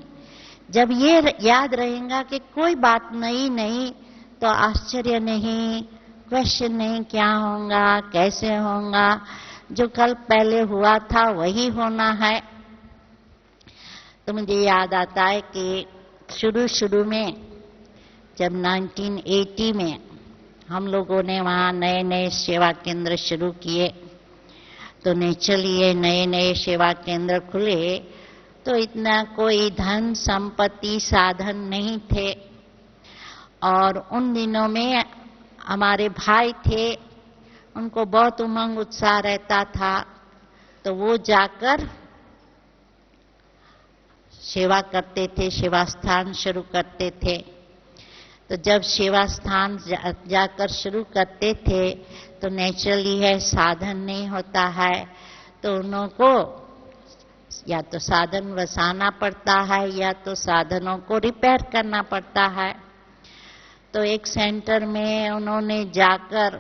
जब ये याद रहेगा कि कोई बात नई नहीं, तो आश्चर्य नहीं, क्वेश्चन नहीं क्या होगा, कैसे होगा, जो कल पहले हुआ था वही होना है। तो मुझे याद आता है कि शुरू में जब 1980 में हम लोगों ने वहाँ नए नए सेवा केंद्र शुरू किए, तो नेचुरली ये नए नए सेवा केंद्र खुले तो इतना कोई धन संपत्ति साधन नहीं थे। और उन दिनों में हमारे भाई थे, उनको बहुत उमंग उत्साह रहता था, तो वो जाकर सेवा करते थे, सेवा स्थान शुरू करते थे। तो जब सेवा स्थान जाकर शुरू करते थे तो नेचुरली है साधन नहीं होता है, तो उन्हों को या तो साधन वसाना पड़ता है या तो साधनों को रिपेयर करना पड़ता है। तो एक सेंटर में उन्होंने जाकर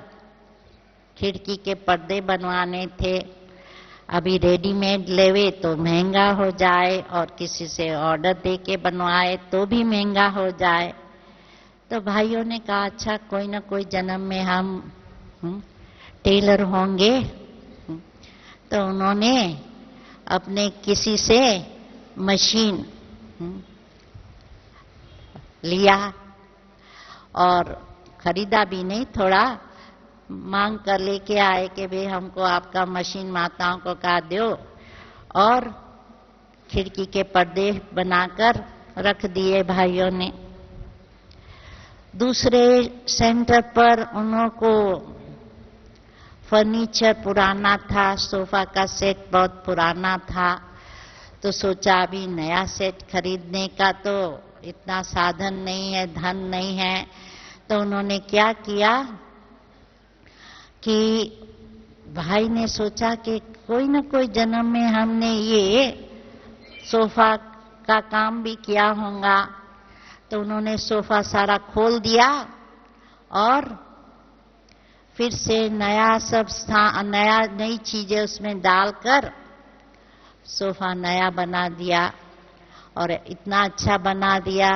खिड़की के पर्दे बनवाने थे। अभी रेडीमेड लेवे तो महंगा हो जाए और किसी से ऑर्डर दे के बनवाए तो भी महंगा हो जाए। तो भाइयों ने कहा अच्छा कोई ना कोई जन्म में हम टेलर होंगे। तो उन्होंने अपने किसी से मशीन लिया और खरीदा भी नहीं, थोड़ा मांग कर लेके आए कि भाई हमको आपका मशीन माताओं को कहा दो, और खिड़की के पर्दे बनाकर रख दिए भाइयों ने। दूसरे सेंटर पर उन्हों को फर्नीचर पुराना था, सोफा का सेट बहुत पुराना था, तो सोचा अभी नया सेट खरीदने का तो इतना साधन नहीं है, धन नहीं है। तो उन्होंने क्या किया कि भाई ने सोचा कि कोई न कोई जन्म में हमने ये सोफा का काम भी किया होगा। तो उन्होंने सोफा सारा खोल दिया और फिर से नया सब नई चीजें उसमें डालकर सोफा नया बना दिया, और इतना अच्छा बना दिया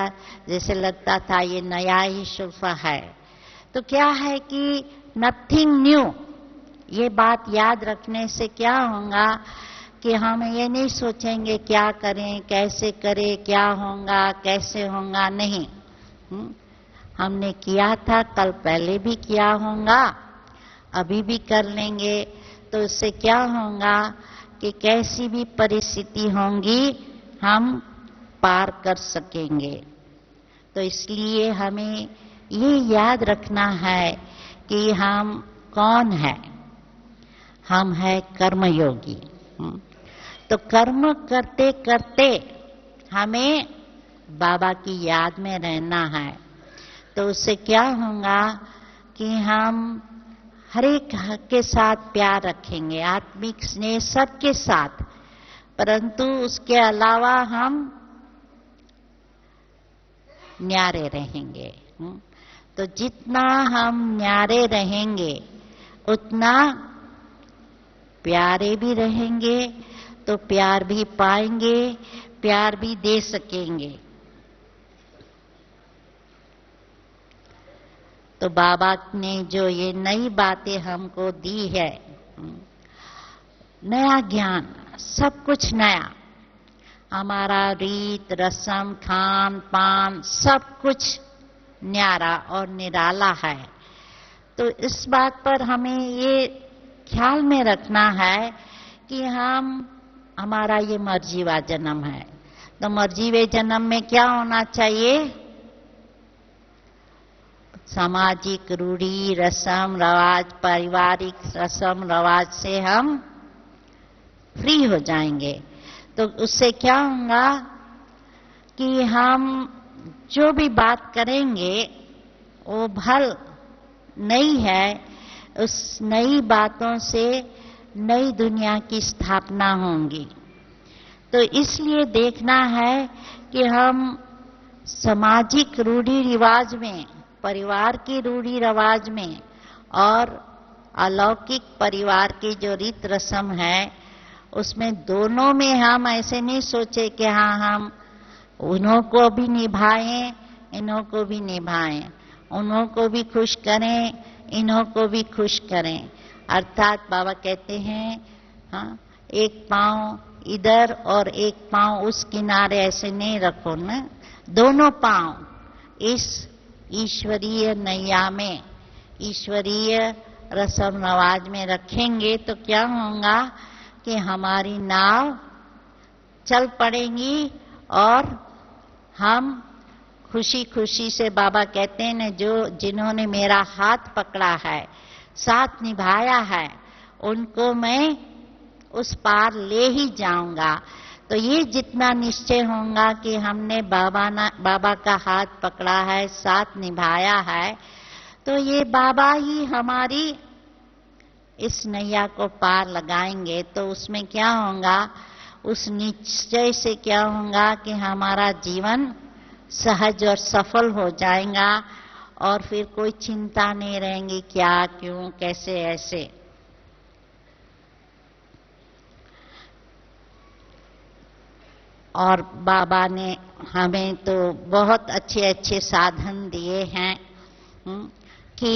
जैसे लगता था ये नया ही सोफा है। तो क्या है कि नथिंग न्यू, ये बात याद रखने से क्या होगा कि हम ये नहीं सोचेंगे क्या करें, कैसे करें, क्या होगा, कैसे होगा, नहीं। हमने किया था, कल पहले भी किया होगा, अभी भी कर लेंगे। तो इससे क्या होगा कि कैसी भी परिस्थिति होंगी हम पार कर सकेंगे। तो इसलिए हमें ये याद रखना है कि हम कौन है, हम है कर्मयोगी। तो कर्म करते करते हमें बाबा की याद में रहना है। तो उससे क्या होगा कि हम हर एक के साथ प्यार रखेंगे, आत्मिक स्नेह सबके साथ, परंतु उसके अलावा हम न्यारे रहेंगे। तो जितना हम न्यारे रहेंगे उतना प्यारे भी रहेंगे, तो प्यार भी पाएंगे, प्यार भी दे सकेंगे। तो बाबा ने जो ये नई बातें हमको दी है, नया ज्ञान, सब कुछ नया, हमारा रीत रस्म खान पान सब कुछ न्यारा और निराला है। तो इस बात पर हमें ये ख्याल में रखना है कि हमारा ये मर्जीवा जन्म है। तो मर्जीवे जन्म में क्या होना चाहिए? सामाजिक रूढ़ी रस्म रवाज, पारिवारिक रस्म रवाज से हम फ्री हो जाएंगे। तो उससे क्या होगा कि हम जो भी बात करेंगे वो भल नई है, उस नई बातों से नई दुनिया की स्थापना होंगी। तो इसलिए देखना है कि हम सामाजिक रूढ़ी रिवाज में, परिवार की रूढ़ी रिवाज में और अलौकिक परिवार की जो रीत रस्म है, उसमें दोनों में हम ऐसे नहीं सोचे कि हाँ हम उन्हों को भी निभाएं, इन्हों को भी निभाएं, उन्हों को भी खुश करें, इन्हों को भी खुश करें। अर्थात बाबा कहते हैं हाँ, एक पांव इधर और एक पांव उस किनारे ऐसे नहीं रखो ना, दोनों पांव इस ईश्वरीय नैया में, ईश्वरीय रस्म रवाज में रखेंगे तो क्या होगा कि हमारी नाव चल पड़ेंगी और हम खुशी खुशी से, बाबा कहते हैं न, जो जिन्होंने मेरा हाथ पकड़ा है, साथ निभाया है, उनको मैं उस पार ले ही जाऊंगा। तो ये जितना निश्चय होगा कि हमने बाबा का हाथ पकड़ा है, साथ निभाया है, तो ये बाबा ही हमारी इस नैया को पार लगाएंगे। तो उसमें क्या होगा, उस निश्चय से क्या होगा कि हमारा जीवन सहज और सफल हो जाएगा और फिर कोई चिंता नहीं रहेगी, क्या, क्यों, कैसे, ऐसे। और बाबा ने हमें तो बहुत अच्छे अच्छे साधन दिए हैं कि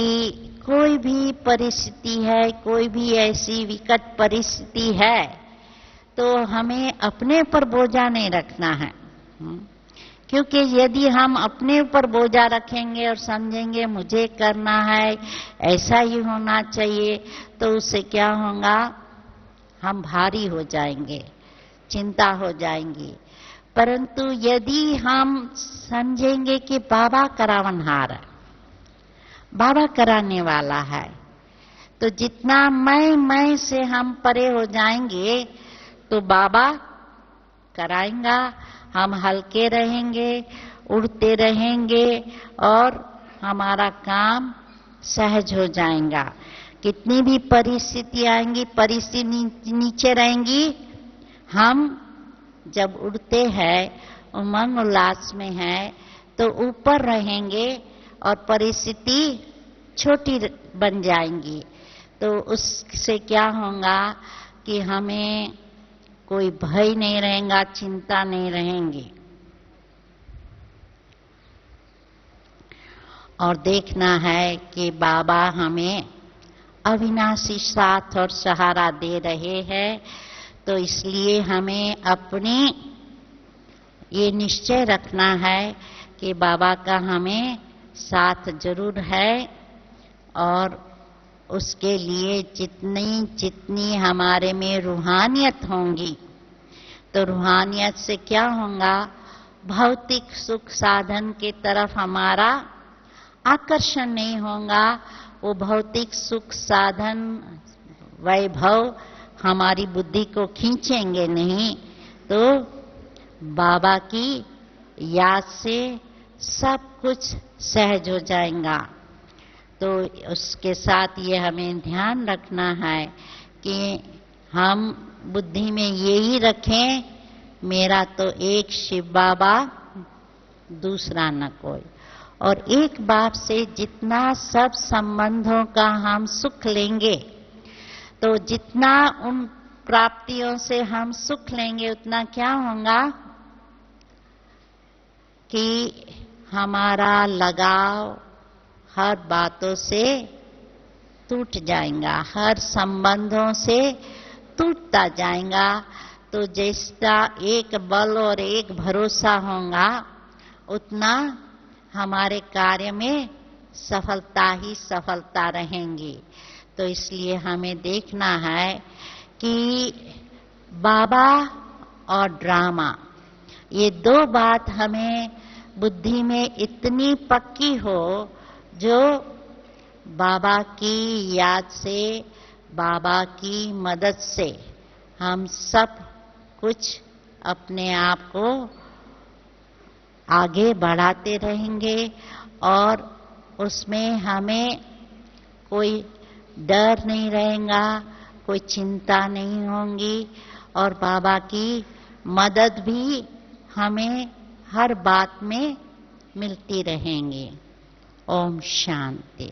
कोई भी परिस्थिति है, कोई भी ऐसी विकट परिस्थिति है, तो हमें अपने पर बोझा नहीं रखना है। क्योंकि यदि हम अपने ऊपर बोझा रखेंगे और समझेंगे मुझे करना है, ऐसा ही होना चाहिए, तो उससे क्या होगा, हम भारी हो जाएंगे, चिंता हो जाएंगी। परंतु यदि हम समझेंगे कि बाबा करावनहार है, बाबा कराने वाला है, तो जितना मैं से हम परे हो जाएंगे तो बाबा कराएंगा। हम हल्के रहेंगे, उड़ते रहेंगे और हमारा काम सहज हो जाएगा। कितनी भी परिस्थिति आएंगी, परिस्थिति नीचे रहेंगी, हम जब उड़ते हैं, उमंग उल्लास में है, तो ऊपर रहेंगे और परिस्थिति छोटी बन जाएंगी। तो उससे क्या होगा कि हमें कोई भय नहीं रहेगा, चिंता नहीं रहेंगी। और देखना है कि बाबा हमें अविनाशी साथ और सहारा दे रहे हैं, तो इसलिए हमें अपनी ये निश्चय रखना है कि बाबा का हमें साथ जरूर है और उसके लिए जितनी हमारे में रूहानियत होंगी, तो रूहानियत से क्या होगा, भौतिक सुख साधन की तरफ हमारा आकर्षण नहीं होगा। वो भौतिक सुख साधन वैभव हमारी बुद्धि को खींचेंगे नहीं, तो बाबा की याद से सब कुछ सहज हो जाएगा। तो उसके साथ ये हमें ध्यान रखना है कि हम बुद्धि में यही रखें, मेरा तो एक शिव बाबा, दूसरा न कोई। और एक बाप से जितना सब संबंधों का हम सुख लेंगे, तो जितना उन प्राप्तियों से हम सुख लेंगे, उतना क्या होगा कि हमारा लगाव हर बातों से टूट जाएगा, हर संबंधों से टूटता जाएगा। तो जैसा एक बल और एक भरोसा होगा, उतना हमारे कार्य में सफलता ही सफलता रहेंगी। तो इसलिए हमें देखना है कि बाबा और ड्रामा, ये दो बात हमें बुद्धि में इतनी पक्की हो, जो बाबा की याद से, बाबा की मदद से हम सब कुछ अपने आप को आगे बढ़ाते रहेंगे और उसमें हमें कोई डर नहीं रहेगा, कोई चिंता नहीं होगी और बाबा की मदद भी हमें हर बात में मिलती रहेंगी। ओम शांति।